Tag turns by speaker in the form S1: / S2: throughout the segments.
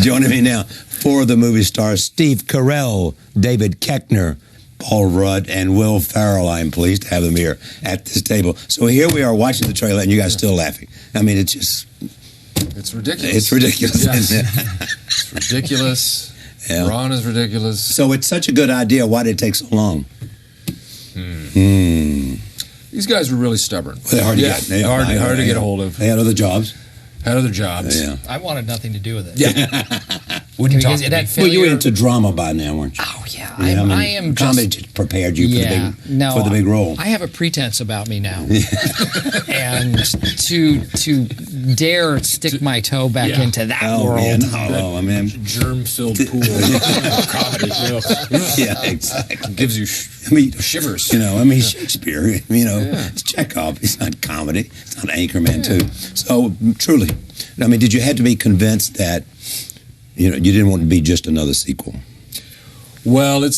S1: Joining me now, 4 of the movie stars, Steve Carell, David Koechner, Paul Rudd, and Will Ferrell. I'm pleased to have them here at this table. So here we are watching the trailer, and you guys still laughing. I mean, it's just...
S2: It's ridiculous.
S1: It's ridiculous,
S2: yes.
S1: isn't it?
S2: It's ridiculous.
S1: Yeah.
S2: Ron is ridiculous.
S1: So it's such a good idea. Why did it take so long?
S2: These guys were really stubborn.
S1: Well, they're hard to get. They are
S2: hard to get a hold of.
S1: They had other jobs.
S2: Had other jobs.
S1: Yeah.
S3: I wanted nothing to do with it.
S2: Yeah. Wouldn't talk to me.
S1: Well, you were into drama by now, weren't you?
S3: Oh, yeah.
S1: Yeah,
S3: I am
S1: comedy
S3: just...
S1: prepared you for the big role.
S3: I have a pretense about me now. And to dare stick my toe back into that world.
S1: Man. I mean,
S2: germ-filled pool of comedy.
S1: Yeah, exactly.
S2: Gives you shivers.
S1: Shakespeare, it's Chekhov. It's not comedy. It's not Anchorman, too. So, truly, did you have to be convinced that, you didn't want to be just another sequel?
S2: Well, of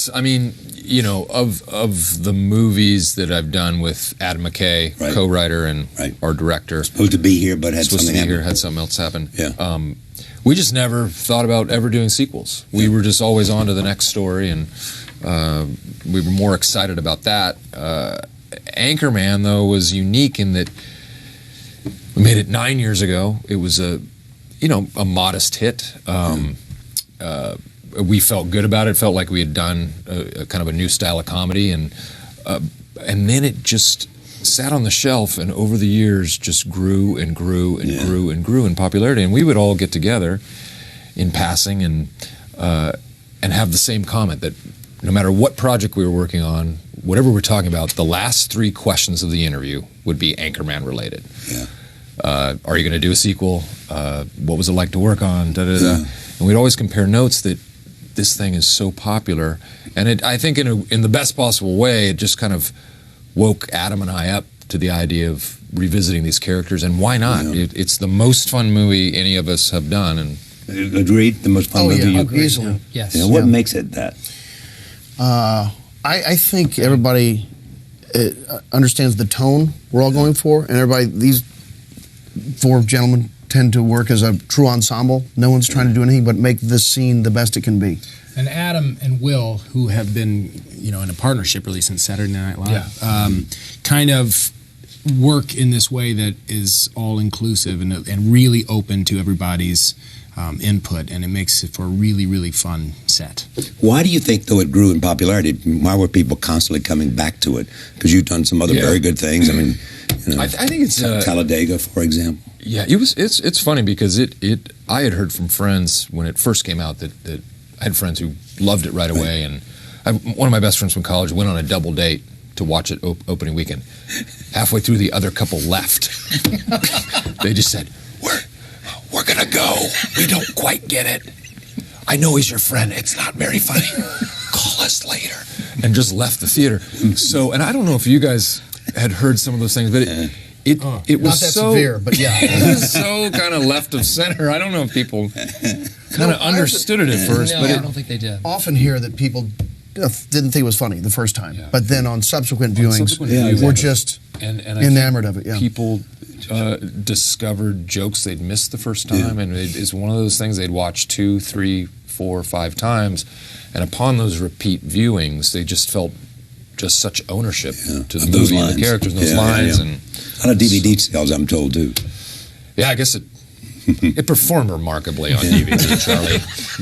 S2: the movies that I've done with Adam McKay, co-writer and our director.
S1: Supposed to be here, but had something happen.
S2: Had something else happen.
S1: Yeah.
S2: We just never thought about ever doing sequels. We were just always on to the next story, and we were more excited about that. Anchorman, though, was unique in that we made it 9 years ago. It was a modest hit. We felt good about it. Felt like we had done a kind of a new style of comedy, and then it just sat on the shelf, and over the years just grew and grew and grew and grew in popularity. And we would all get together in passing and have the same comment that no matter what project we were working on, whatever we're talking about, the last 3 questions of the interview would be Anchorman related.
S1: Yeah.
S2: Are you going to do a sequel? What was it like to work on? And we'd always compare notes that this thing is so popular, and I think in the best possible way, it just kind of woke Adam and I up to the idea of revisiting these characters, and why not? It's the most fun movie any of us have done, and
S1: agreed, the most fun movie you've
S3: easily. Yes.
S1: What makes it that?
S4: I think everybody understands the tone we're all going for, and these 4 gentlemen tend to work as a true ensemble. No one's trying to do anything but make this scene the best it can be.
S5: And Adam and Will, who have been, in a partnership really since Saturday Night Live, kind of work in this way that is all-inclusive and really open to everybody's input, and it makes it for a really, really fun set.
S1: Why do you think, though, it grew in popularity? Why were people constantly coming back to it? Because you've done some other very good things. I think it's Talladega, for example.
S2: Yeah, it's funny because I had heard from friends when it first came out that I had friends who loved it right away, and one of my best friends from college went on a double date to watch it opening weekend. Halfway through, the other couple left. They just said, we're gonna go. We don't quite get it. I know he's your friend. It's not very funny. Call us later. And just left the theater. So, and I don't know if you guys had heard some of those things, but it was
S4: not that
S2: so
S4: severe, but yeah,
S2: it was so kind of left of center. I don't know if people kind of understood it at first,
S3: No,
S2: but
S3: I don't think they did.
S4: Often hear that people didn't think it was funny the first time, but then on subsequent viewings,
S2: viewings,
S4: we're just
S2: and
S4: enamored of it. Yeah,
S2: people discovered jokes they'd missed the first time, and it's one of those things they'd watch 2, 3, 4, 5 times, and upon those repeat viewings, they just felt just such ownership to the movie and the characters and those lines. And
S1: a lot of DVD sales, I'm told, too.
S2: Yeah, I guess it performed remarkably on DVD, Charlie.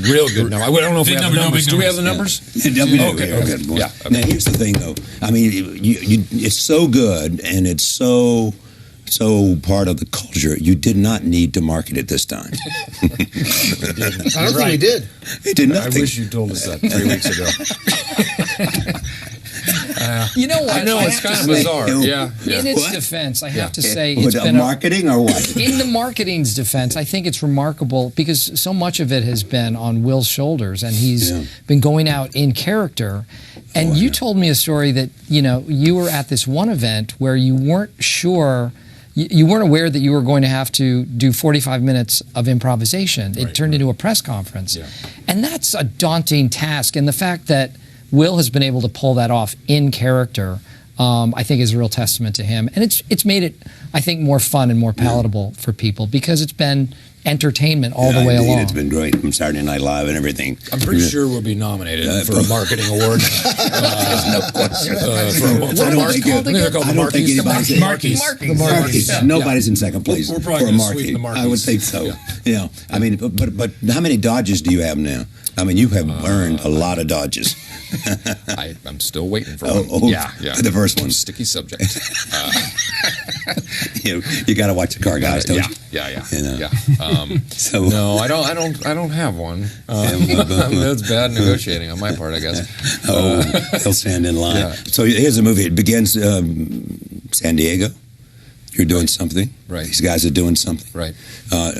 S2: Real good number. I don't know if we have the numbers. Do we have the numbers?
S1: Okay. Yeah. Now, here's the thing, though. It's so good, and it's so part of the culture. You did not need to market it this time.
S4: I don't think we did.
S1: It did nothing.
S2: I wish you told us that 3 weeks ago.
S3: You know what?
S2: I know, it's kind of bizarre. Yeah.
S3: In its defense, I have to say
S1: it's
S3: been
S1: marketing or what?
S3: In the marketing's defense, I think it's remarkable because so much of it has been on Will's shoulders, and he's been going out in character. And you told me a story that, you were at this one event where you weren't sure, you weren't aware that you were going to have to do 45 minutes of improvisation. It turned into a press conference. Yeah. And that's a daunting task. And the fact that Will has been able to pull that off in character, I think is a real testament to him. And it's made it, I think, more fun and more palatable for people because it's been entertainment all the way
S1: indeed.
S3: along.
S1: It's been great from Saturday Night Live and everything.
S2: I'm pretty sure we'll be nominated for a marketing award.
S1: No question.
S2: For Markies. I think they're called
S1: I don't think
S2: Markies.
S1: anybody's
S5: Markies.
S1: Markies.
S2: Yeah.
S1: Nobody's in second place
S2: We're
S1: for
S2: probably
S1: a
S2: gonna sweep the
S1: Markie.
S2: Markies.
S1: I would think so. Yeah. I mean, but how many Dodges do you have now? I mean, you have earned a lot of Dodges.
S2: I'm still waiting for
S1: Oh,
S2: one.
S1: yeah. The first one.
S2: Sticky subject.
S1: You got to watch the car guys, don't you?
S2: Yeah.
S1: You know.
S2: Yeah.
S1: So
S2: No, I don't have one. That's bad negotiating on my part, I guess.
S1: they'll stand in line.
S2: Yeah.
S1: So here's a movie. It begins San Diego. You're doing something.
S2: Right.
S1: These guys are doing something.
S2: Right.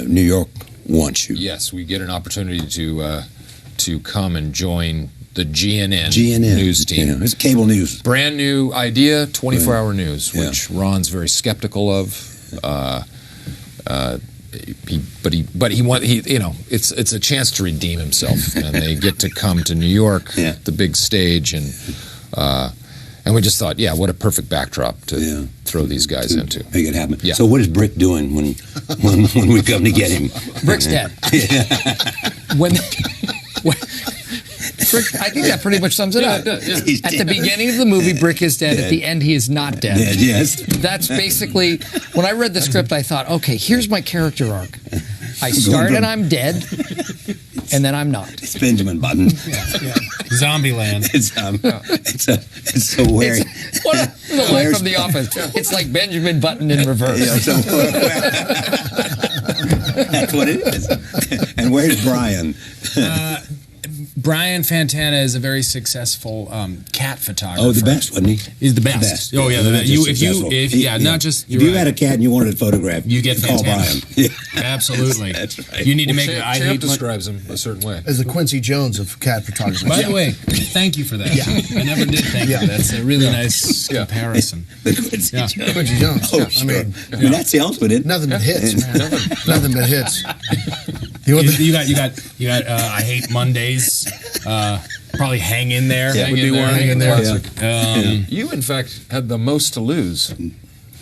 S1: New York wants you.
S2: Yes, we get an opportunity to come and join the GNN
S1: GNN
S2: news team.
S1: Yeah, it's cable news.
S2: Brand new idea, 24-hour news,
S1: Yeah.
S2: which Ron's very skeptical of. It's a chance to redeem himself, and they get to come to New York, the big stage, and we just thought, what a perfect backdrop to throw these guys into.
S1: Make it happen.
S2: Yeah.
S1: So what is Brick doing when we come to get him?
S3: Brick's dead. when Brick, I think that pretty much sums it up.
S1: He's
S3: At the
S1: dead.
S3: beginning of the movie, Brick is dead. At the end, he is not dead.
S1: Dead, yes.
S3: That's basically, when I read the script, I thought, okay, here's my character arc. I start and I'm dead, and then I'm not.
S1: It's Benjamin Button.
S5: Zombieland.
S1: It's so weird.
S3: What the line from The Office? It's like Benjamin Button in reverse.
S1: That's what it is. And where's Brian?
S5: Brian Fantana is a very successful cat photographer.
S1: Oh, the best, wasn't he?
S5: He's the best. Oh yeah,
S1: Not just
S5: if
S1: successful.
S5: not just
S1: If you had a cat and you wanted it photographed,
S5: you get
S1: call
S5: Fantana.
S1: Brian. Yeah.
S5: Absolutely.
S1: That's right.
S5: You need to make.
S2: Champ describes him a certain way.
S4: As the Quincy Jones of cat photography.
S5: By the way, thank you for that. I never did thank you. That's a really nice comparison.
S1: The Quincy
S5: Yeah.
S1: Jones.
S4: Quincy Jones.
S1: Oh,
S4: Yeah,
S1: sure.
S4: I mean,
S1: That's the ultimate, isn't it?
S4: nothing but hits, man. Nothing but hits.
S5: You got. I hate Mondays. Probably hang in there.
S1: Yeah.
S5: Would be one.
S2: Hang in there.
S5: You
S2: You, in fact, had the most to lose.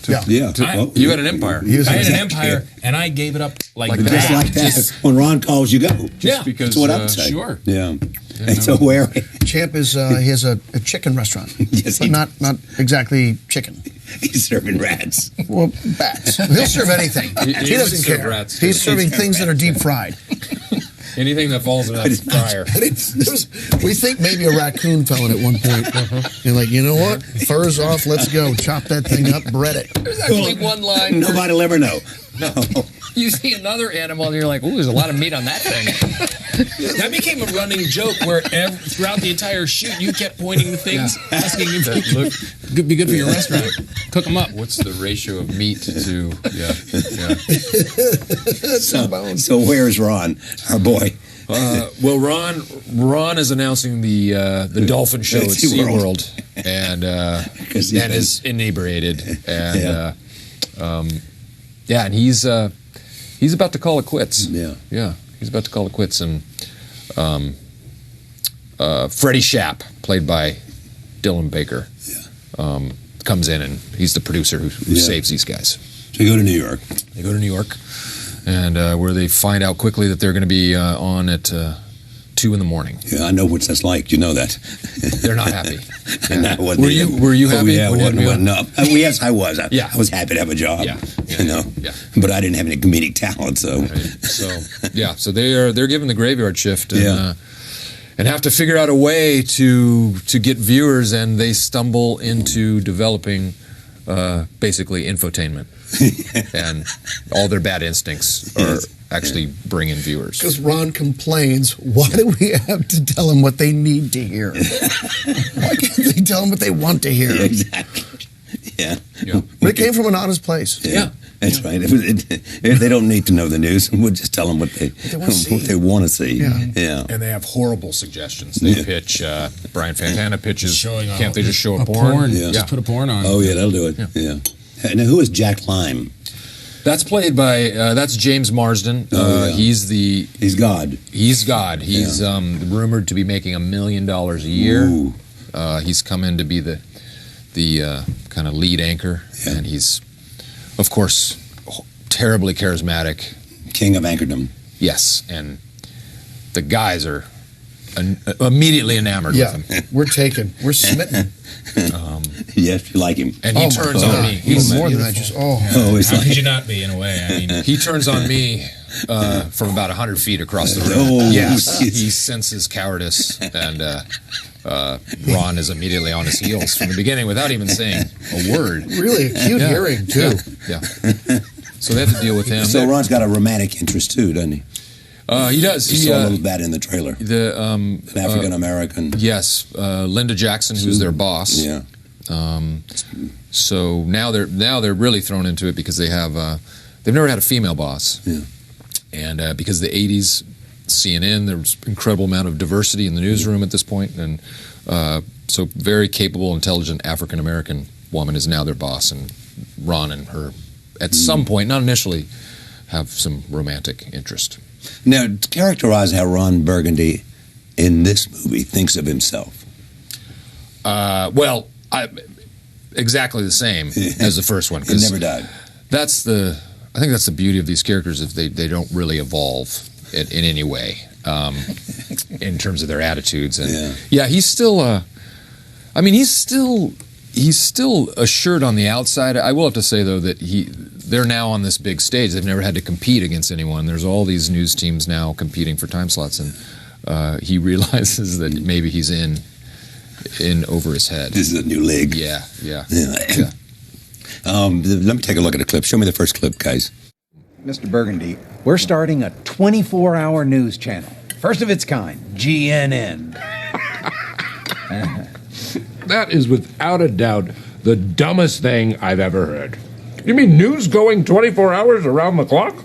S4: Yeah.
S1: Yeah.
S2: You had an empire.
S4: He was
S5: I had an
S4: exactly-
S5: empire, and I gave it up like
S2: Like
S5: that.
S1: Just like that.
S5: Just-
S1: When Ron calls, you go.
S5: Yeah,
S2: because,
S1: That's what I would say.
S5: sure.
S1: Yeah. And so where?
S4: Champ is he has a chicken restaurant.
S1: Yes, he
S4: but not exactly chicken.
S1: He's serving rats.
S4: Well, bats. He'll serve anything.
S2: He
S4: He doesn't
S2: would serve
S4: care.
S2: rats, too.
S4: He's serving things that are deep fried.
S2: Anything that falls in that fryer.
S4: We think maybe a raccoon fell in at one point. You're like, you know what? Fur's off. Let's go. Chop that thing up. Bread it.
S3: There's actually one line where
S1: Nobody will ever know.
S2: No.
S3: you see another animal and you're like, ooh, there's a lot of meat on that thing.
S5: That became a running joke where throughout the entire shoot, you kept pointing to things, asking if it could be good for your restaurant. Cook them up.
S2: What's the ratio of meat to? Yeah.
S1: So where's Ron, our boy?
S2: Well, Ron is announcing the dolphin show at
S1: SeaWorld.
S2: SeaWorld, and
S1: Because he
S2: is inebriated, and and he's about to call it quits.
S1: Yeah.
S2: He's about to call it quits, and Freddie Shapp, played by Dylan Baker, comes in, and he's the producer who saves these guys.
S1: So you go to New York.
S2: They go to New York, and where they find out quickly that they're going to be on at 2 in the morning.
S1: Yeah, I know what that's like. You know that.
S2: They're not happy.
S1: And I wasn't
S2: Were you
S1: either.
S2: happy?
S1: Oh, yeah,
S2: when you had to be on?
S1: no. Yes, I was. I was happy to have a job.
S2: Yeah.
S1: You know.
S2: Yeah.
S1: But I didn't have any comedic talent, so.
S2: So they're given the graveyard shift, and have to figure out a way to get viewers, and they stumble into developing basically infotainment, and all their bad instincts are actually bring in viewers.
S4: Because Ron complains, why do we have to tell them what they need to hear? Why can't they tell them what they want to hear?
S1: Exactly. Yeah.
S4: But it came from an honest place.
S1: Yeah. That's right. If they don't need to know the news, we'll just tell them what they want to see. Yeah.
S2: And they have horrible suggestions. They pitch. Brian Fantana pitches. Can't they just show a porn?
S5: Porn.
S1: Yeah.
S5: Just put a porn on.
S1: Oh yeah, that'll do it. Yeah. Now who is Jack Lime?
S2: That's played by that's James Marsden. He's
S1: God.
S2: He's God. He's rumored to be making $1 million a year.
S1: Ooh.
S2: He's come in to be the kind of lead anchor, and he's, of course, terribly charismatic.
S1: King of Anchorman.
S2: Yes, and the guys are immediately enamored with him.
S4: We're taken. We're smitten.
S1: Yes, you like him.
S2: And he turns on me.
S4: He's more than that.
S5: How could you not be, in a way? I mean,
S2: he turns on me from about 100 feet across the room.
S1: Oh,
S2: yes, he senses cowardice, and Ron is immediately on his heels from the beginning without even saying a word.
S4: Really acute hearing, too.
S2: Yeah. So they have to deal with him.
S1: So Ron's got a romantic interest, too, doesn't he?
S2: He does.
S1: You saw a little of that in the trailer. An African-American.
S2: Yes, Linda Jackson, who's their boss.
S1: Yeah.
S2: So now they're really thrown into it because they've never had a female boss.
S1: Yeah.
S2: And because the 80s, CNN, there's incredible amount of diversity in the newsroom at this point, and so very capable, intelligent African-American woman is now their boss, and Ron and her, at some point, not initially, have some romantic interest.
S1: Now, characterize how Ron Burgundy in this movie thinks of himself.
S2: Exactly the same as the first one.
S1: He never died.
S2: I think that's the beauty of these characters, if they don't really evolve in any way in terms of their attitudes. And he's still. He's still assured on the outside. I will have to say though that they're now on this big stage. They've never had to compete against anyone. There's all these news teams now competing for time slots, and he realizes that maybe he's in over his head.
S1: This is a new league.
S2: Yeah.
S1: Let me take a look at a clip. Show me the first clip, guys.
S6: Mr. Burgundy, we're starting a 24-hour news channel. First of its kind, GNN.
S7: That is without a doubt the dumbest thing I've ever heard. You mean news going 24 hours around the clock?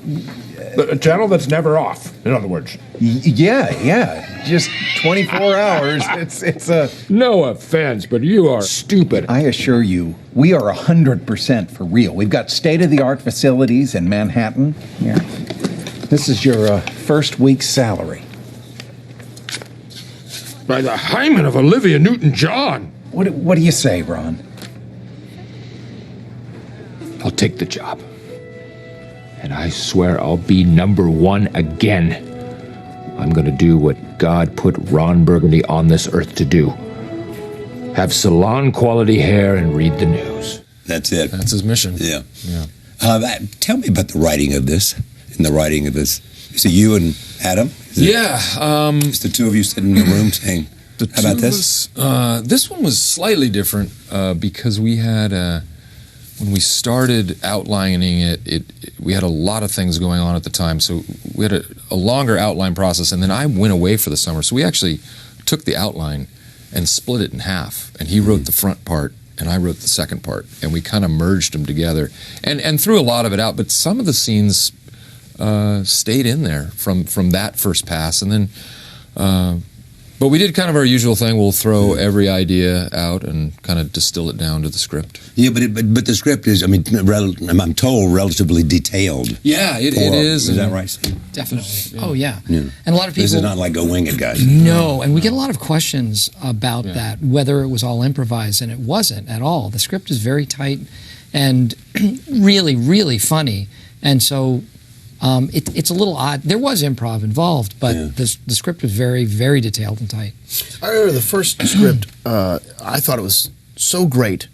S7: A channel that's never off, in other words.
S6: Yeah. Just 24 hours. It's a...
S7: No offense, but you are stupid.
S6: I assure you, we are 100% for real. We've got state-of-the-art facilities in Manhattan. Yeah. This is your first week's salary.
S7: By the hymen of Olivia Newton-John.
S6: What do you say, Ron?
S7: I'll take the job. And I swear I'll be #1 again. I'm gonna do what God put Ron Burgundy on this earth to do. Have salon-quality hair and read the news.
S1: That's it.
S2: That's his mission.
S1: Yeah. Tell me about the writing of this. Is it you and Adam? It's the two of you sitting in the room saying, how about this?
S2: This one was slightly different because we had... when we started outlining it, we had a lot of things going on at the time, so we had a longer outline process, and then I went away for the summer, so we actually took the outline and split it in half, and he wrote the front part, and I wrote the second part, and we kind of merged them together, and threw a lot of it out, but some of the scenes stayed in there from that first pass, and then... But we did kind of our usual thing. We'll throw every idea out and kind of distill it down to the script.
S1: Yeah, but the script is, I'm told, relatively detailed.
S2: Yeah, it is.
S1: Is that right, Steve?
S3: Definitely. Yeah. Oh, yeah. And a lot of people...
S1: This is not like go wing it, guys.
S3: No, and we get a lot of questions about that, whether it was all improvised, and it wasn't at all. The script is very tight and really, really funny. And so... it's a little odd. There was improv involved, but the script was very, very detailed and tight.
S4: I remember the first script, I thought it was so great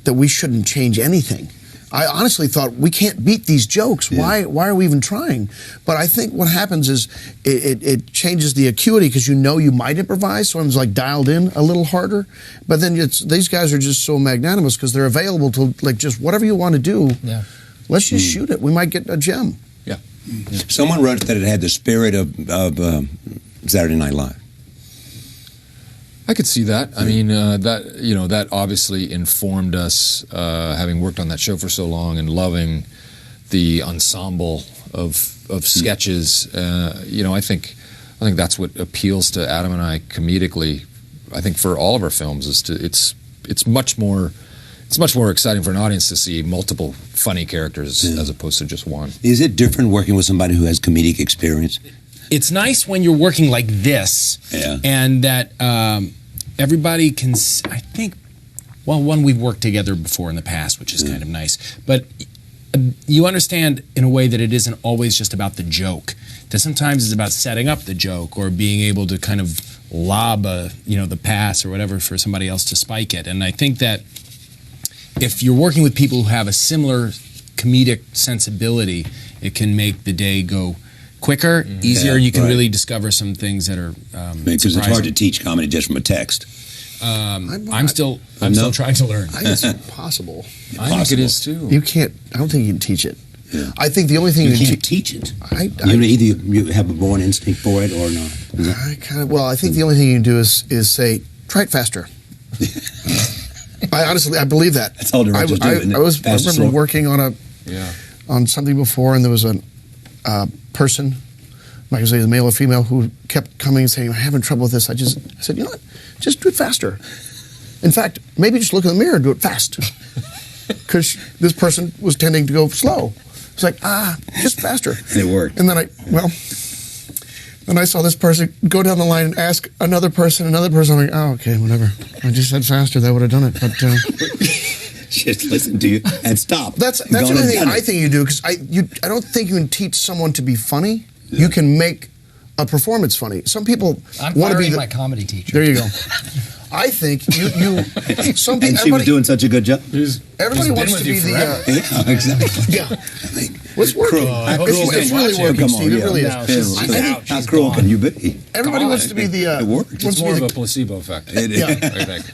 S4: that we shouldn't change anything. I honestly thought, we can't beat these jokes. Why are we even trying? But I think what happens is it changes the acuity because you might improvise, so it's like dialed in a little harder. But then these guys are just so magnanimous because they're available to like just whatever you want to do. Yeah. Let's just shoot it. We might get a gem.
S2: Yeah.
S1: Someone wrote that it had the spirit of Saturday Night Live.
S2: I could see that. I mean, that obviously informed us, having worked on that show for so long and loving the ensemble of sketches. I think that's what appeals to Adam and I comedically. I think for all of our films it's much more. It's much more exciting for an audience to see multiple funny characters as opposed to just one.
S1: Is it different working with somebody who has comedic experience?
S5: It's nice when you're working like this, and that everybody can. I think, well, one, we've worked together before in the past, which is kind of nice. But you understand in a way that it isn't always just about the joke. That sometimes it's about setting up the joke or being able to kind of lob the pass or whatever for somebody else to spike it. And I think that if you're working with people who have a similar comedic sensibility, it can make the day go quicker, easier, and you can really discover some things that are
S1: because it's hard to teach comedy just from a text.
S5: I'm still trying to learn.
S4: I think it's impossible.
S2: I think it is too.
S4: You can't. I don't think you can teach it.
S1: Yeah.
S4: I think the only thing
S1: You can't teach it. Either you have a born instinct for it or not.
S4: I think the only thing you can do is say, try it faster. I believe that.
S1: That's all directors do.
S4: I remember working on something before, and there was a person, I'm not going to say the male or female, who kept coming and saying, I'm having trouble with this. I said, you know what? Just do it faster. In fact, maybe just look in the mirror and do it fast. Because this person was tending to go slow. It's like, just faster.
S1: And it worked.
S4: And then I saw this person go down the line and ask another person. I'm like, oh, okay, whatever. I just said faster, that would have done it. But
S1: just listen to you and stop.
S4: That's the only thing I think you do, because I don't think you can teach someone to be funny. Yeah. You can make a performance funny. Some people want to be
S3: my comedy teacher.
S4: There you go. I think some people.
S1: And she was doing such a good job.
S4: Everybody wants to be the.
S1: Yeah, exactly.
S4: Yeah. What's working? It's really working, Steve. It really is.
S1: How cruel can you be?
S4: Everybody wants to be the.
S1: It works.
S2: It's more of a placebo effect.
S1: It is.
S2: I think.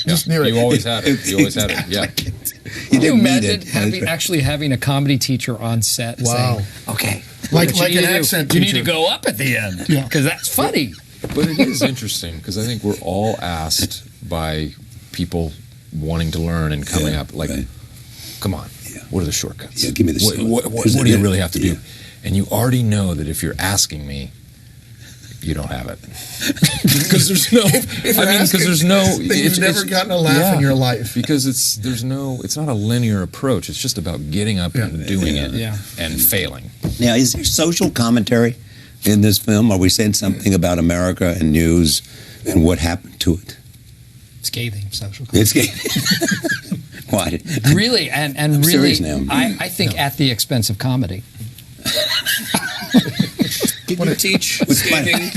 S4: Just near it.
S2: You always had it. You always had it. Yeah.
S3: Can you imagine actually having a comedy teacher on set saying, okay,
S4: like an accent teacher.
S3: You need to go up at the end because that's funny.
S2: But it is interesting because I think we're all asked by people wanting to learn and coming up like, come on, what are the shortcuts?
S1: Yeah, give me the
S2: what do you really have to do? And you already know that if you're asking me, you don't have it because there's no.
S4: You've never gotten a laugh in your life
S2: because it's not a linear approach. It's just about getting up and doing it and failing.
S1: Now, is there social commentary in this film? Are we saying something about America and news and what happened to it?
S3: Scathing social commentary.
S1: It's scathing. Why?
S3: Really, and really, I think at the expense of comedy.
S2: Can you teach scathing?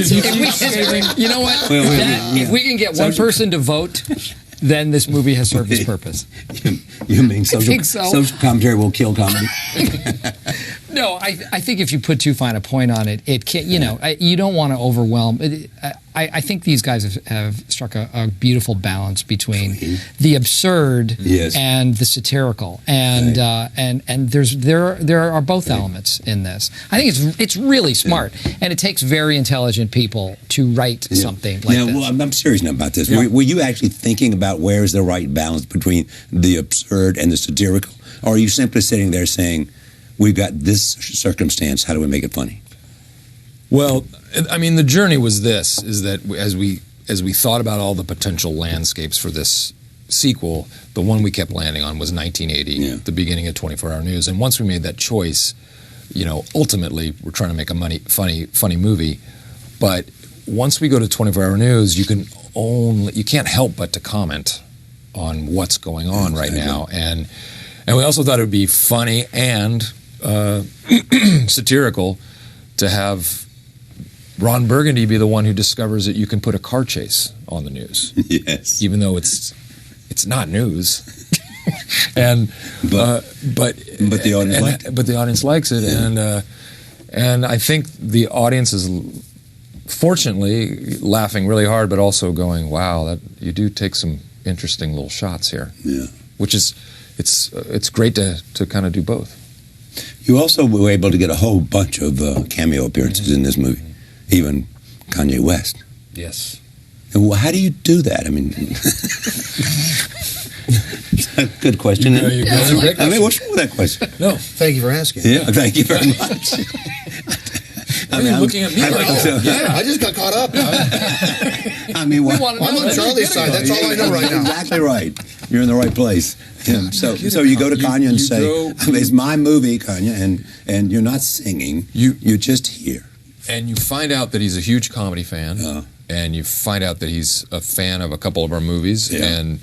S3: You know what? If we can get one person to vote, then this movie has served its purpose.
S1: You mean social commentary will kill comedy?
S3: No, I think if you put too fine a point on it, it can't. You don't want to overwhelm. I think these guys have struck a beautiful balance between the absurd and the satirical, and there are both elements in this. I think it's really smart, and it takes very intelligent people to write something like this.
S1: Well, I'm serious now about this. Were you actually thinking about where's the right balance between the absurd and the satirical, or are you simply sitting there saying, we've got this circumstance, how do we make it funny?
S2: Well, I mean, the journey was this, is that as we thought about all the potential landscapes for this sequel, the one we kept landing on was 1980, the beginning of 24-Hour News. And once we made that choice, ultimately we're trying to make a funny movie. But once we go to 24-Hour News, you can't help but to comment on what's going on right now. And we also thought it would be funny and satirical to have Ron Burgundy be the one who discovers that you can put a car chase on the news.
S1: Yes.
S2: Even though it's not news. But the audience liked it. But the audience likes it, and I think the audience is fortunately laughing really hard, but also going, "Wow, that you do take some interesting little shots here." Yeah. Which is, it's great to kind of do both.
S1: You also were able to get a whole bunch of cameo appearances in this movie, even Kanye West.
S2: Yes.
S1: And how do you do that? I mean, good question. I mean, what's wrong with that question?
S2: No.
S4: Thank you for asking.
S1: Yeah, thank you very much.
S2: I mean, looking at me
S4: I just got caught up.
S1: I mean,
S4: I'm on Charlie's side. That's all I know right now.
S1: Exactly right. You're in the right place. Yeah. So you go to Kanye and say, "It's my movie, Kanye," and you're not singing. You're just here.
S2: And you find out that he's a huge comedy fan, and you find out that he's a fan of a couple of our movies, and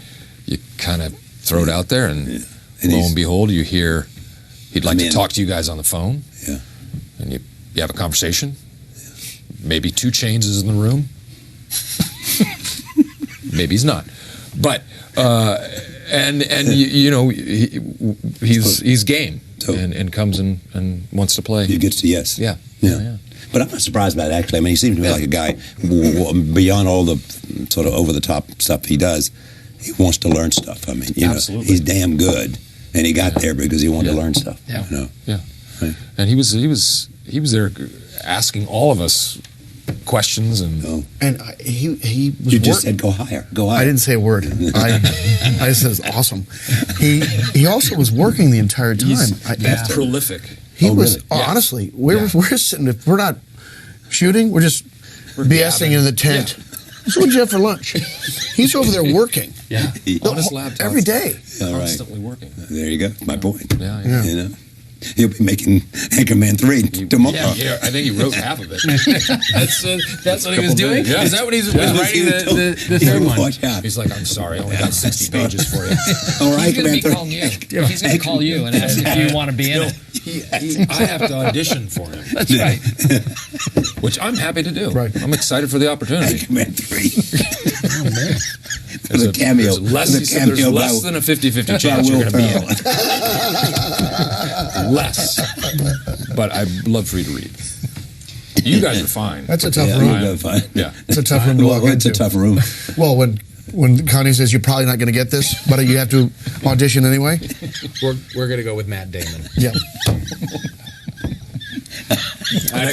S2: you kind of throw it out there, and lo and behold, you hear He'd like to talk to you guys on the phone.
S1: Yeah.
S2: And you have a conversation. Maybe 2 Chainz is in the room. Maybe he's not. But he's game and comes and wants to play.
S1: He gets to yes.
S2: Yeah.
S1: But I'm not surprised by that, actually. I mean, he seems to me like a guy, beyond all the sort of over-the-top stuff he does, he wants to learn stuff. I mean,
S2: Absolutely.
S1: He's damn good. And he got there because he wanted to learn stuff.
S3: Yeah.
S1: Yeah. Right.
S2: And he was there asking all of us questions and
S4: he was.
S1: You just said go higher. Go higher.
S4: I didn't say a word. I just said it's awesome. He also was working the entire time.
S2: He's prolific.
S4: He was
S1: really?
S4: honestly. We're sitting. If we're not shooting, we're just BSing in the tent. So what'd you have for lunch? He's over there working.
S2: Yeah. On his laptop.
S4: Every day.
S2: Constantly working.
S1: There you go. My point.
S2: Yeah.
S1: You know, he'll be making Anchorman 3 tomorrow.
S2: Yeah, I think he wrote half of it.
S5: That's what he was doing?
S2: Yeah.
S5: Is that what he's writing the third one?
S1: Watch out.
S2: He's like, I'm sorry, I only got 60 pages for you.
S1: All right,
S3: He's going to be
S1: Anchorman 3.
S3: calling you. He's going to call you and ask if you want to be in it.
S2: I have to audition for him.
S3: That's right.
S2: Which I'm happy to do.
S4: Right.
S2: I'm excited for the opportunity.
S1: Anchorman 3.
S5: Oh, man.
S1: There's a cameo.
S2: There's less than a 50-50 chance you're going to be in it. Less. But I'd love for you to read. You guys are fine.
S4: That's a tough
S1: Yeah,
S4: room.
S1: you're fine.
S2: Yeah.
S4: It's a tough room to walk
S1: It's
S4: into.
S1: a tough room.
S4: Well, when Connie says you're probably not going to get this, but you have to audition anyway.
S5: We're going to go with Matt Damon.
S4: Yeah.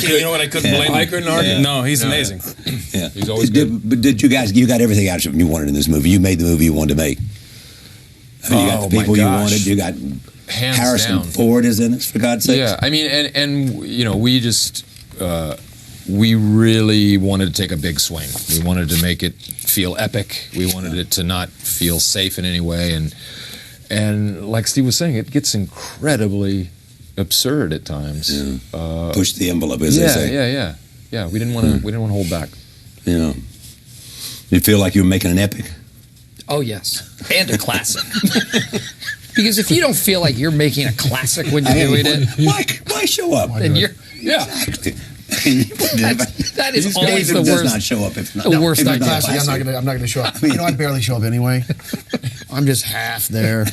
S5: You know what? I couldn't blame him. I couldn't argue. No, he's amazing.
S1: Yeah.
S2: He's always good.
S1: But did you guys? You got everything out of you wanted in this movie. You made the movie you wanted to make. I mean, you got the
S2: my
S1: people you
S2: gosh.
S1: wanted. You got
S2: Hands
S1: Harrison
S2: down.
S1: Ford is in this, for God's sake.
S2: Yeah, I mean, and we just we really wanted to take a big swing. We wanted to make it feel epic. We wanted it to not feel safe in any way, and like Steve was saying, it gets incredibly absurd at times.
S1: Yeah. Push the envelope, as they say.
S2: Yeah. We didn't want to hold back.
S1: Yeah. You feel like you were making an epic.
S3: Oh, yes. And a classic. Because if you don't feel like you're making a classic when you're doing it,
S1: Why show up?
S3: then you're...
S1: Exactly.
S3: That is always the
S1: David does
S3: worst.
S1: not show up if not.
S3: The worst
S1: if it's
S3: idea.
S1: not
S4: Classic.
S1: classic.
S4: I'm not going to show up. I barely show up anyway. I'm just half there.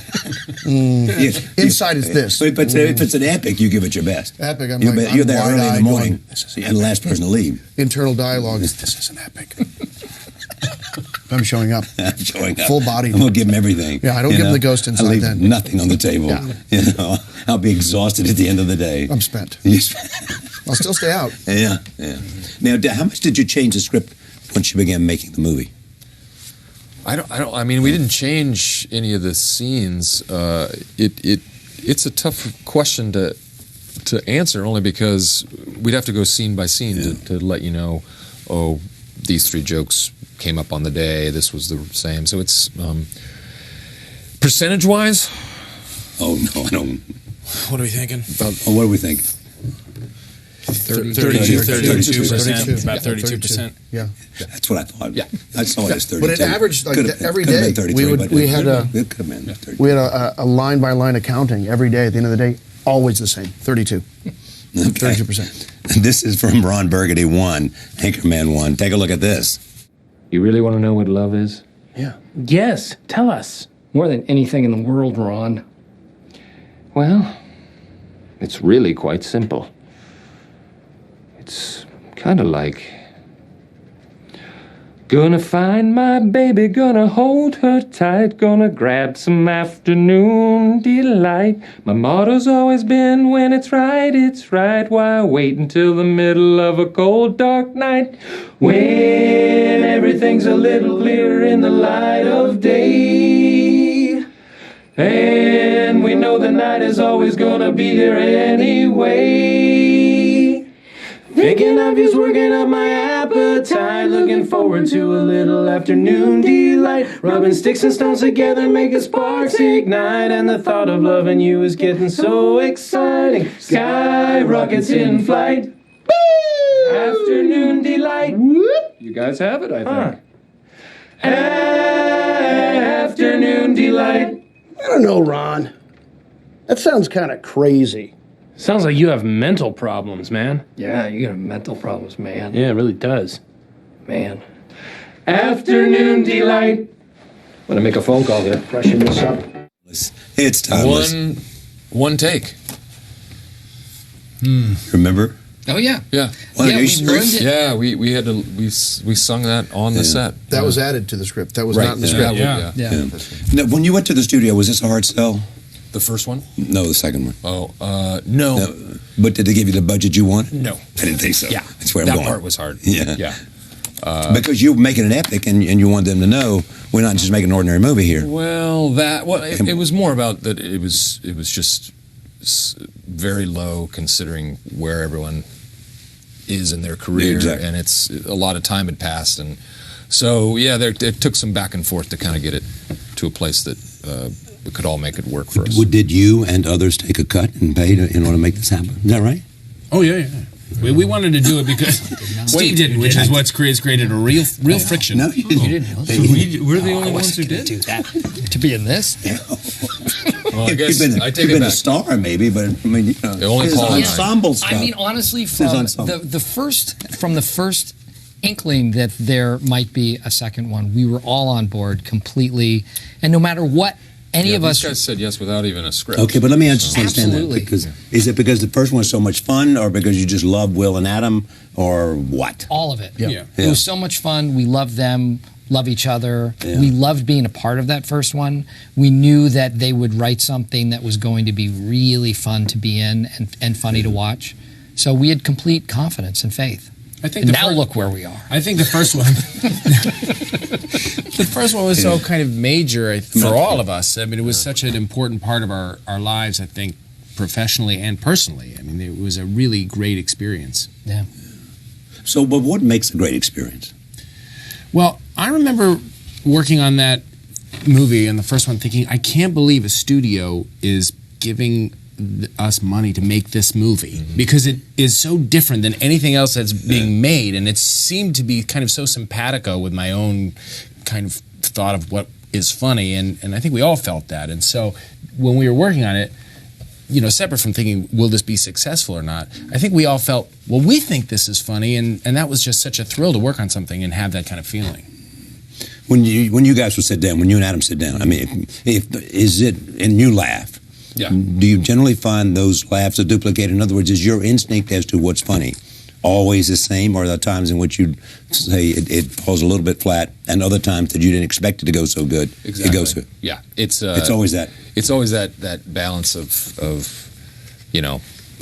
S4: Inside is this.
S1: But if it's an epic, you give it your best.
S4: Epic. I'm
S1: You're
S4: like,
S1: there
S4: I'm
S1: early in the
S4: wide-eyed
S1: morning.
S4: going,
S1: You're the last person to leave.
S4: internal dialogue. This is an epic. I'm showing up.
S1: I'm showing up.
S4: Full body.
S1: I'm gonna give him everything.
S4: Yeah, I don't
S1: you
S4: give him
S1: know?
S4: the ghost inside
S1: I leave
S4: then.
S1: nothing on the table.
S4: Yeah.
S1: You know, I'll be exhausted at the end of the day.
S4: I'm spent.
S1: You-
S4: I'll still stay out.
S1: yeah. Now, how much did you change the script once you began making the movie?
S2: I mean, we didn't change any of the scenes. It's a tough question to answer, only because we'd have to go scene by scene to let you know, oh, these 3 jokes came up on the day, this was the same. So it's percentage-wise.
S1: Oh no, I don't.
S5: What are we thinking?
S1: What do we think?
S5: 32%. About 32%.
S4: Yeah.
S1: That's what I thought.
S2: Yeah.
S1: I saw it as 32.
S4: But it averaged, like, every
S1: Could've
S4: day,
S1: been 33, but
S4: we had
S1: it could have been 32.
S4: We had a line by line accounting every day. At the end of the day, always the same. 32. 32%.
S1: This is from Ron Burgundy 1, Anchorman 1. Take a look at this.
S7: You really want to know what love is?
S4: Yeah.
S8: Yes, tell us. More than anything in the world, Ron.
S7: Well, it's really quite simple. It's kind of like... Gonna find my baby, gonna hold her tight, gonna grab some afternoon delight. My motto's always been, when it's right, why wait until the middle of a cold, dark night? When everything's a little clearer in the light of day. And we know the night is always gonna be here anyway. Thinking of you's working up my appetite. Looking forward to a little afternoon delight. Rubbing sticks and stones together, making sparks ignite. And the thought of loving you is getting so exciting. Sky rockets in flight. Afternoon delight. You guys have it, I think. Afternoon delight.
S8: I don't know, Ron.
S4: That sounds kind of crazy.
S9: Sounds like you have mental problems, man.
S8: Yeah, you got mental problems, man.
S9: Yeah, it really does.
S8: Man.
S9: Afternoon delight.
S8: Want to make a phone call there? Freshen this up.
S1: It's timeless.
S2: One take.
S1: Remember?
S3: Oh yeah,
S2: Yeah.
S1: Well,
S3: yeah.
S1: you
S3: We
S1: should-
S3: learned it.
S2: Yeah, we had to we sung that on the set.
S4: That was added to the script. That was
S1: Right.
S4: not in the
S1: Yeah.
S4: script.
S2: Yeah.
S3: Yeah.
S1: Now, when you went to the studio, was this a hard sell?
S2: The first one?
S1: No, the second one.
S2: Oh, no.
S1: No. But did they give you the budget you wanted?
S2: No.
S1: I didn't think so.
S2: Yeah.
S1: That's where I'm
S2: that
S1: going.
S2: part was hard.
S1: Yeah.
S2: Yeah.
S1: Because you're making an epic, and you want them to know we're not just making an ordinary movie here.
S2: Well, it was more about that. It was just very low considering where everyone is in their career,
S1: Exactly.
S2: and it's a lot of time had passed, and so it took some back and forth to kind of get it to a place that we could all make it work for us.
S1: Did you and others take a cut and pay in order to make this happen? Is that right?
S5: Oh yeah. We wanted to do it because Steve didn't, which is what's created a real friction.
S1: No, you didn't.
S5: We're the only ones who did.
S3: Do that to be in this.
S2: Well, I guess
S1: you've been,
S2: I take
S1: you've
S2: it
S1: been
S2: back.
S1: a star, maybe, but I mean,
S2: only
S1: it's
S2: Paul and I.
S1: ensemble stuff.
S3: I mean, honestly,
S1: His
S3: from
S1: ensemble.
S3: the first inkling that there might be a second one, we were all on board completely, and no matter what any of us.
S2: These guys said yes without even a script.
S1: Okay, but let me just understand
S3: Absolutely.
S1: that. Because is it because the first one was so much fun, or because you just love Will and Adam, or what?
S3: All of it.
S5: Yeah.
S3: It was so much fun. We loved them, love each other.
S1: Yeah.
S3: We loved being a part of that first one. We knew that they would write something that was going to be really fun to be in and funny to watch. So we had complete confidence and faith.
S5: I think
S3: And now look where we are.
S5: I think the first one, the first one was so kind of major for all of us. I mean, it was such an important part of our lives. I think professionally and personally. I mean, it was a really great experience.
S3: Yeah.
S1: So, but what makes a great experience?
S5: Well, I remember working on that movie and the first one, thinking, I can't believe a studio is giving us money to make this movie because it is so different than anything else that's being made, and it seemed to be kind of so simpatico with my own kind of thought of what is funny, and I think we all felt that. And so when we were working on it, you know, separate from thinking will this be successful or not, I think we all felt, well, we think this is funny, and that was just such a thrill to work on something and have that kind of feeling.
S1: When you guys would sit down, when you and Adam sit down, I mean, is it, and you laugh,
S2: Yeah.
S1: do you generally find those laughs are duplicated? In other words, is your instinct as to what's funny always the same, or are there times in which you say it falls a little bit flat, and other times that you didn't expect it to go so good,
S2: Exactly.
S1: it goes good?
S2: Yeah, it's
S1: always that.
S2: It's always that balance of you know,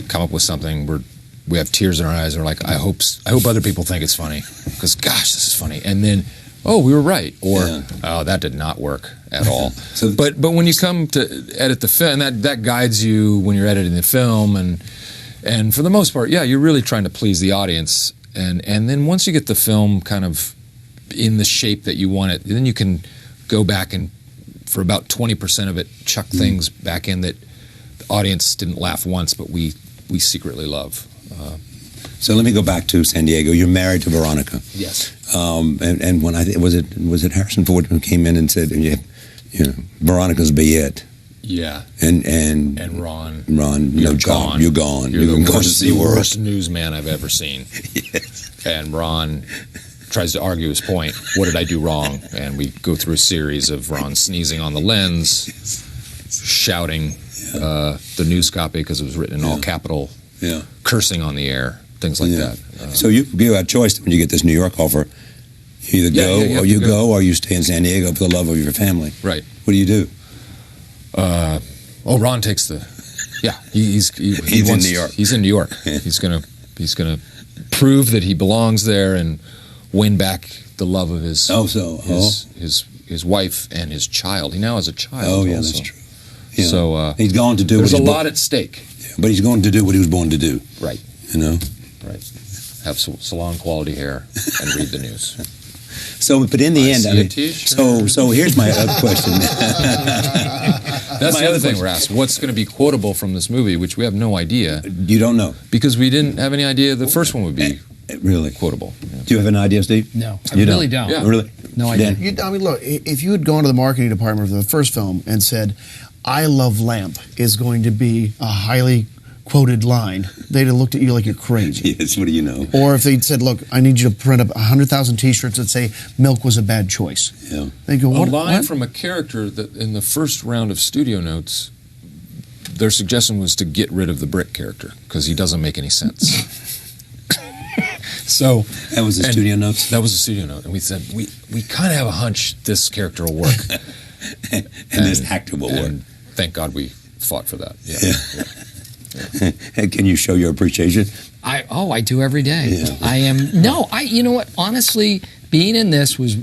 S2: come up with something where we have tears in our eyes and we're like, I hope other people think it's funny because gosh, this is funny, and then oh, we were right, or oh, that did not work at all. But when you come to edit the film, that guides you when you're editing the film, and for the most part, yeah, you're really trying to please the audience, and then once you get the film kind of in the shape that you want it, then you can go back and for about 20% of it chuck things back in that the audience didn't laugh once, but we secretly love.
S1: So let me go back to San Diego. You're married to Veronica.
S2: Yes.
S1: And when was it Harrison Ford who came in and said, you know, Veronica's be it.
S2: Yeah.
S1: And
S2: Ron.
S1: You're gone. You're gone.
S2: You're
S1: going
S2: the
S1: to see
S2: worst newsman I've ever seen.
S1: Yes.
S2: And Ron tries to argue his point. What did I do wrong? And we go through a series of Ron sneezing on the lens, shouting the news copy because it was written in all capital, cursing on the air, things like that.
S1: So you have a choice when you get this New York offer. You either go or you stay in San Diego for the love of your family.
S2: Right.
S1: What do you do?
S2: Ron takes the. Yeah, he's
S1: in New York.
S2: He's in New York.
S1: Yeah.
S2: He's gonna prove that he belongs there and win back the love of his his wife and his child. He now has a child.
S1: Oh yeah,
S2: also.
S1: that's true. Yeah.
S2: So
S1: he's going to do.
S2: There's a lot at stake.
S1: Yeah, but he's going to do what he was born to do.
S2: Right.
S1: You know.
S2: Right. Have salon quality hair and read the news.
S1: So, but in the end,
S2: see
S1: I mean,
S2: a t-shirt.
S1: so here's my other question.
S2: That's the other thing we're asked. What's going to be quotable from this movie, which we have no idea.
S1: You don't know.
S2: Because we didn't have any idea the first one would be
S1: really
S2: quotable. Yeah.
S1: Do you have an idea, Steve?
S3: No, I
S1: You
S3: really don't.
S2: Yeah.
S1: Really?
S3: No idea.
S1: Dan?
S4: I mean, look, if you had gone to the marketing department for the first film and said, I love lamp is going to be a highly quoted line, they'd have looked at you like you're crazy.
S1: Yes, what do you know?
S4: Or if they'd said, look, I need you to print up 100,000 T-shirts that say milk was a bad choice.
S1: Yeah.
S4: They go,
S2: A
S4: what?
S2: line
S4: What?
S2: from a character that in the first round of studio notes, their suggestion was to get rid of the Brick character because he doesn't make any sense. So
S1: That was the studio notes?
S2: That was a studio note, and we said we kind of have a hunch this character will work,
S1: and this actor will work.
S2: and thank God we fought for that.
S1: Hey, can you show your appreciation?
S3: I do every day.
S1: Yeah.
S3: You know what? Honestly, being in this was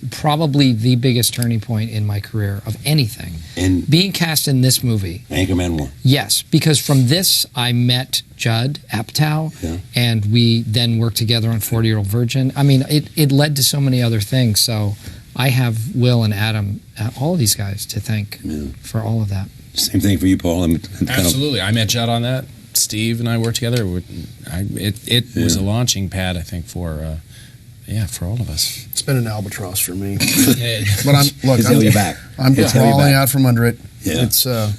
S3: probably the biggest turning point in my career of anything.
S1: And
S3: being cast in this movie.
S1: Anchorman 1.
S3: Yes, because from this I met Judd Apatow, and we then worked together on 40-Year-Old Virgin. I mean, it led to so many other things. So I have Will and Adam, all of these guys, to thank for all of that.
S1: Same thing for you, Paul.
S5: Absolutely. I met Judd on that. Steve and I worked together. It was a launching pad, I think, for all of us.
S4: It's been an albatross for me.
S5: But
S4: I'm crawling out from under it.
S1: Yeah.
S4: It's that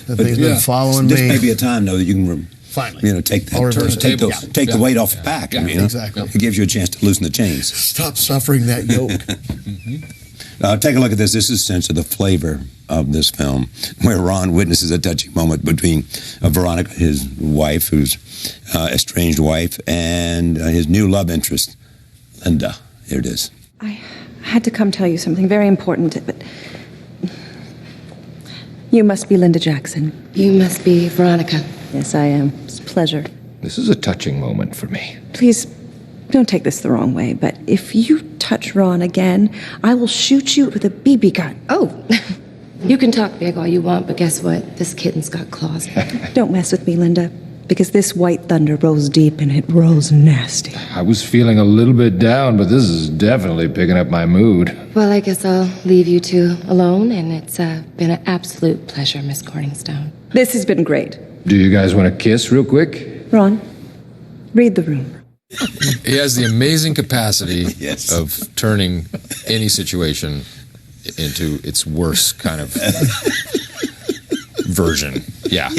S4: they've been following
S1: this
S4: me.
S1: may be a time, though, that you can
S4: Finally.
S1: take
S4: I'll reverse
S1: take
S4: it.
S1: the weight off the back.
S4: Exactly.
S1: It gives you a chance to loosen the chains.
S4: Stop suffering that yoke.
S1: Take a look at this. This is essentially the flavor of this film, where Ron witnesses a touching moment between Veronica, his wife, who's estranged wife, and his new love interest, Linda. Here it is.
S10: I had to come tell you something very important, but you must be Linda Jackson.
S11: You must be Veronica.
S10: Yes, I am. It's a pleasure.
S7: This is a touching moment for me.
S10: Please, don't take this the wrong way, but if you touch Ron again, I will shoot you with a BB gun.
S11: Oh, you can talk big all you want, but guess what? This kitten's got claws.
S10: Don't mess with me, Linda, because this white thunder rolls deep and it rolls nasty.
S7: I was feeling a little bit down, but this is definitely picking up my mood.
S11: Well, I guess I'll leave you two alone, and it's been an absolute pleasure, Miss Corningstone.
S10: This has been great.
S7: Do you guys want to kiss real quick?
S10: Ron, read the room.
S2: He has the amazing capacity of turning any situation into its worst kind of version. Yeah,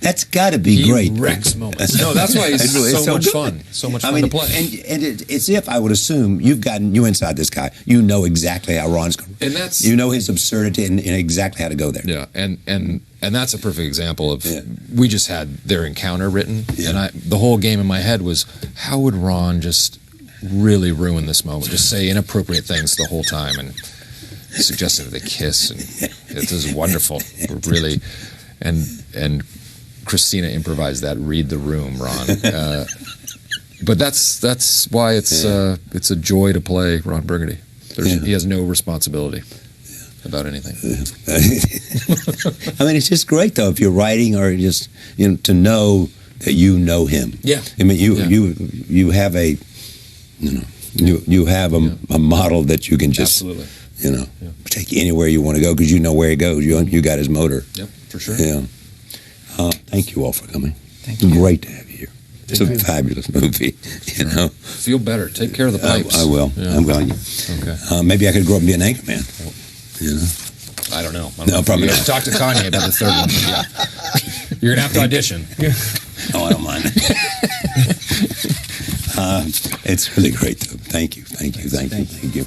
S1: That's got to be great.
S2: He wrecks moments. No, that's why he's so much fun. So much fun to play.
S1: And it's if I would assume you've gotten you inside this guy. You know exactly how Ron's going.
S2: And that's
S1: you know his absurdity and exactly how to go there.
S2: Yeah, and that's a perfect example of we just had their encounter written, and the whole game in my head was how would Ron just really ruin this moment, just say inappropriate things the whole time and suggesting that they kiss, and it was wonderful, really, and Christina improvised that. Read the room, Ron. But that's why it's a joy to play Ron Burgundy. He has no responsibility about anything.
S1: I mean, it's just great though if you're writing or just to know that you know him.
S2: Yeah.
S1: I mean, you have a you have a model that you can just take anywhere you want to go because you know where he goes. You got his motor.
S2: Yep, for sure.
S1: Yeah. Thank you all for coming.
S3: Thank you.
S1: Great to have you here. It's a fabulous movie.
S2: Feel better. Take care of the pipes.
S1: I will.
S2: Yeah.
S1: I'm going.
S2: Okay.
S1: Maybe I could grow up and be an Anchorman.
S2: I don't know.
S1: No, probably not.
S2: Talk to Kanye about the third one. Yeah. You're gonna have to audition.
S1: Oh, I don't mind. It's really great, though. Thank you.